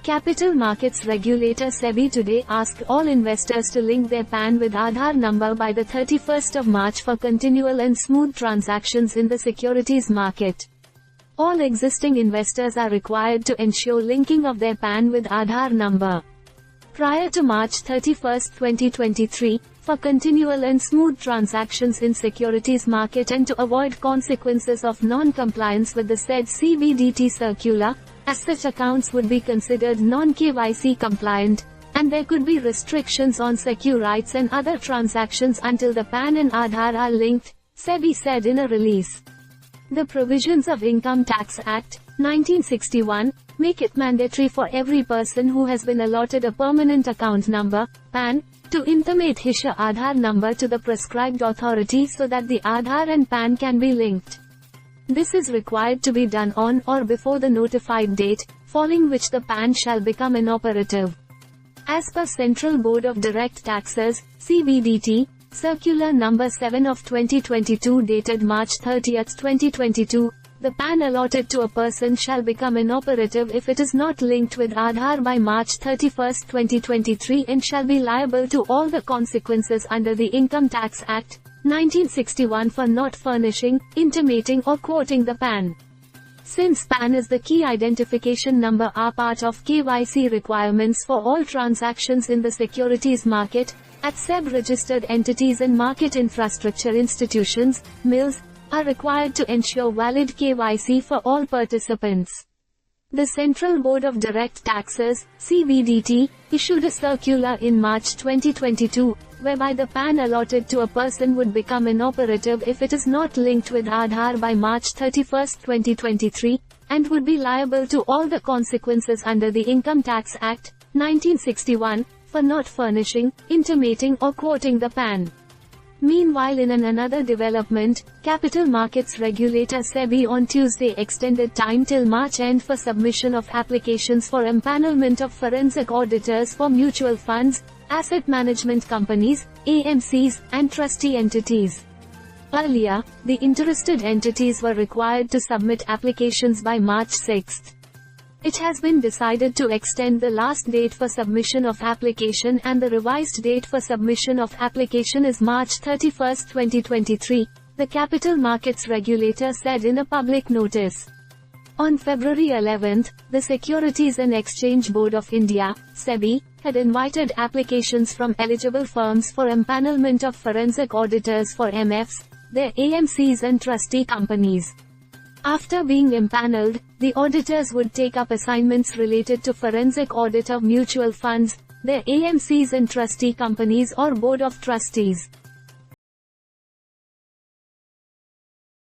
Capital markets regulator Sebi today asked all investors to link their PAN with Aadhaar number by the 31st of March for continual and smooth transactions in the securities market. All existing investors are required to ensure linking of their PAN with Aadhaar number prior to March 31, 2023, for continual and smooth transactions in securities market and to avoid consequences of non-compliance with the said CBDT circular, as such accounts would be considered non-KYC compliant, and there could be restrictions on securities and other transactions until the PAN and Aadhaar are linked, Sebi said in a release. The provisions of Income Tax Act, 1961, make it mandatory for every person who has been allotted a permanent account number, PAN, to intimate his Aadhaar number to the prescribed authority so that the Aadhaar and PAN can be linked. This is required to be done on or before the notified date, following which the PAN shall become inoperative. As per Central Board of Direct Taxes, CBDT, Circular Number 7 of 2022 dated March 30, 2022, the PAN allotted to a person shall become inoperative if it is not linked with Aadhaar by March 31, 2023 and shall be liable to all the consequences under the Income Tax Act, 1961 for not furnishing, intimating or quoting the PAN. Since PAN is the key identification number are part of KYC requirements for all transactions in the securities market, at SEB registered entities and market infrastructure institutions, MILs, are required to ensure valid KYC for all participants. The Central Board of Direct Taxes, CBDT, issued a circular in March 2022, whereby the PAN allotted to a person would become inoperative if it is not linked with Aadhaar by March 31, 2023, and would be liable to all the consequences under the Income Tax Act, 1961, for not furnishing, intimating or quoting the PAN. Meanwhile, in another development, capital markets regulator Sebi on Tuesday extended time till March end for submission of applications for empanelment of forensic auditors for mutual funds, asset management companies, AMCs, and trustee entities. Earlier, the interested entities were required to submit applications by March 6. It has been decided to extend the last date for submission of application, and the revised date for submission of application is March 31, 2023, the capital markets regulator said in a public notice. On February 11, the Securities and Exchange Board of India, SEBI, had invited applications from eligible firms for empanelment of forensic auditors for MFs, their AMCs and trustee companies. After being empaneled, the auditors would take up assignments related to forensic audit of mutual funds, their AMCs and trustee companies or board of trustees.